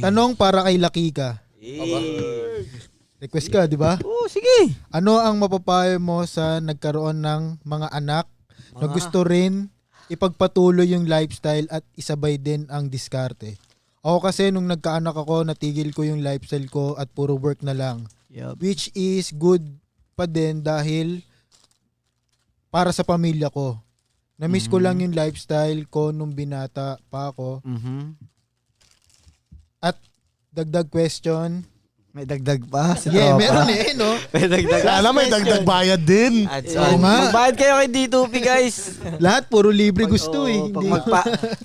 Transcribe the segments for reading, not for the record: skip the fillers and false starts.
Tanong para kay Lakika. Request ka, di ba? Oo, sige. Ano ang mapapayo mo sa nagkaroon ng mga anak na gusto rin ipagpatuloy yung lifestyle at isabay din ang diskarte? Ako kasi nung nagkaanak ako, natigil ko yung lifestyle ko at puro work na lang. Yup. Which is good pa din dahil para sa pamilya ko. Na-miss ko lang yung lifestyle ko nung binata pa ako. At dagdag question. May dagdag pa. Yeah, meron no? May dagdag. Sana may dagdag bayad din. Oo nga. Magbayad kayo kay D2P, guys. Lahat puro libre gusto eh. Pag, Hindi.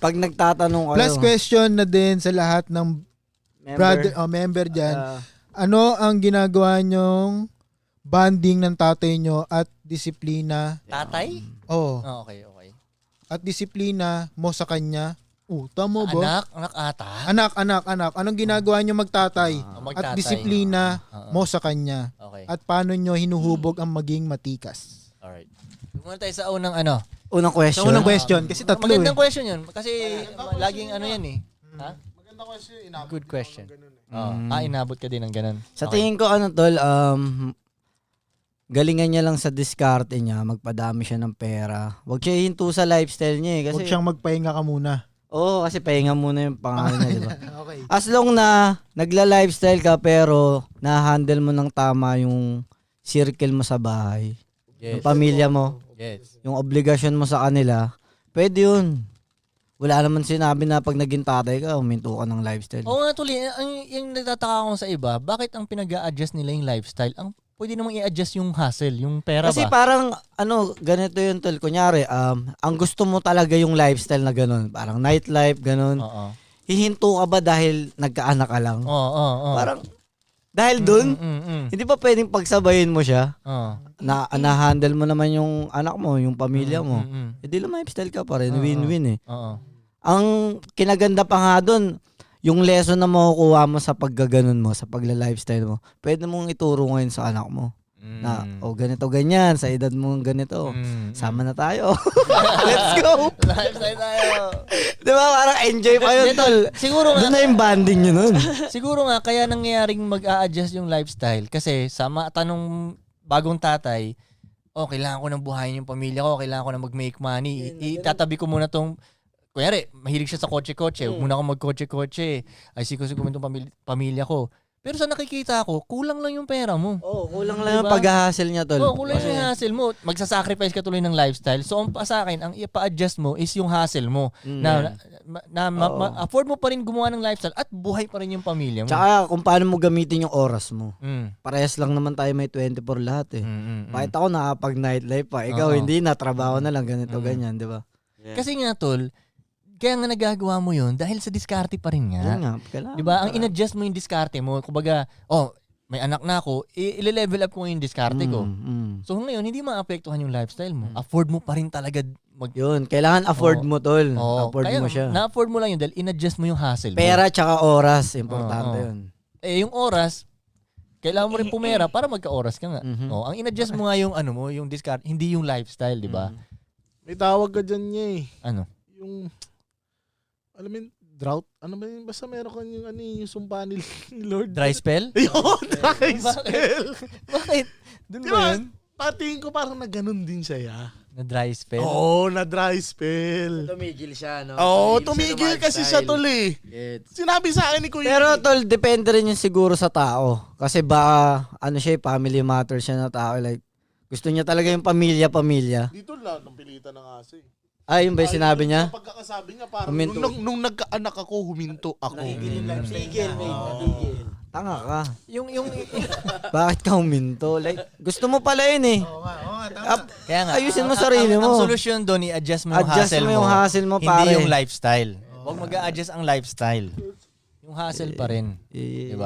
pag nagtatanong kayo. Plus question na din sa lahat ng member dyan. Ano ang ginagawa nyong bonding ng tatay nyo at disiplina? Tatay? Oh, Okay. at disiplina mo sa kanya? Tama ba? Anak ata? Anak. Anong ginagawa nyo magtatay? At Magtatay. disiplina mo sa kanya? Okay. At paano nyo hinuhubog ang maging matikas? Alright. Muna tayo sa unang Unang question. Sa unang question, kasi tatlo Magandang eh. question yun. Kasi laging yan eh. Ha? Maganda kasi inabot. Good question. Inabot ka din ng ganun. Sa tingin ko, tol, galingan niya lang sa diskarte niya, magpadami siya ng pera. Huwag siya hinto sa lifestyle niya eh. Kasi, Huwag siyang magpahinga ka muna. Oo, kasi pahinga muna yung pangalan niya, di ba? Okay. As long na nagla-lifestyle ka pero na-handle mo ng tama yung circle mo sa bahay, yung pamilya mo, Yes. yung obligasyon mo sa kanila, pwede yun. Wala naman sinabi na pag naging tatay ka, huminto ka ng lifestyle. Oo nga tuloy, yung nagtataka ko sa iba, bakit ang pinag-a-adjust nila yung lifestyle? Ang pwede namang i-adjust yung hustle, yung pera Kasi ba? parang, ganito yun, tol. Kunyari, ang gusto mo talaga yung lifestyle na ganun. Parang nightlife, ganun. Oo. Hihinto ka ba dahil nagkaanak ka lang? Oo. Parang, dahil dun, hindi ba pwedeng pagsabayin mo siya? Oo. Na-handle mo naman yung anak mo, yung pamilya mo. Hindi lang lifestyle ka pa rin. Win-win eh. Oo. Ang kinaganda pa nga dun, yung lesson na makukuha mo sa paggaganon mo, sa pagla-lifestyle mo, pwede mong ituro ngayon sa anak mo. Na, ganito, ganyan, sa edad mo ganito. Sama na tayo. Let's go! Lifestyle tayo. Di ba? Parang enjoy pa yun, tol. Siguro nga, Doon na yung banding nyo nun. siguro nga, kaya nangyayaring mag-a-adjust yung lifestyle. Kasi sa tanong bagong tatay, kailangan ko nang buhayin yung pamilya ko, kailangan ko nang mag-make money. Itatabi ko muna tong, kunyari, mahilig siya sa kotse-kotse. Huwag muna ako mag-kotse-kotse. Ay, siko-siko mo itong pamilya ko. Pero sa nakikita ko, kulang lang yung pera mo. Kulang lang yung pag-hassle niya, tol. Kulang yung hassle mo. Magsasacrifice ka tuloy ng lifestyle. So, sa akin, ang ipa-adjust mo is yung hassle mo. Afford mo pa rin gumawa ng lifestyle at buhay pa rin yung pamilya mo. Tsaka kung paano mo gamitin yung oras mo. Mm. Parehas lang naman tayo may 24 lahat eh. Bakit ako nakapag-nightlife pa? Ikaw hindi na, trabaho na lang, ganito, ganyan, di ba? Kasi nga, tol, kaya nga nagagawa mo yun dahil sa diskarte pa rin nga. Yun nga, kailangan. Diba? Ang in-adjust mo yung diskarte mo. Kumbaga, may anak na ako, i-level up ko yung diskarte ko. So ngayon, hindi maapektuhan yung lifestyle mo. Afford mo pa rin talaga Yun, kailangan afford mo, tol. Afford kaya mo siya. Na-afford mo lang yun dahil in-adjust mo yung hassle mo. Pera tsaka oras, importante yun. Yung oras, kailangan mo rin pumera para magka-oras ka nga. Ang in-adjust mo nga yung yung discard, hindi yung lifestyle, di ba? May tawag ka dyan niya eh. Ano? Yung, alam mo yun, drought? Ano ba yun? Basta meron ka yung sumpa ni Lord. Dry spell? Yun, dry spell. Bakit? Doon Di ba ba? yun? Patingin ko parang na ganun din siya. Na dry spell? Oo, na dry spell. Tumigil siya, no? Oo, tumigil kasi siya tol eh. Sinabi sa akin ni Kuya. Pero tol, depende rin yun siguro sa tao. Kasi baka, family matter siya na tao. Like, gusto niya talaga yung pamilya. Dito lahat ng pilitan ng aso eh. Yun ba yung sinabi niya? Pagkakasabi niya parang Huminto. nung nagkaanak ako, huminto ako. Tigil, mate. Tanga ka. Yung Bakit ka huminto? Like, gusto mo pala yun eh. kaya nga, Ayusin mo sarili mo. Ang solusyon doon, i-adjust mo yung Adjust hassle mo yung hassle mo, pare. Hindi yung lifestyle. Huwag mag-a-adjust ang lifestyle. Yung hassle pa rin. Diba?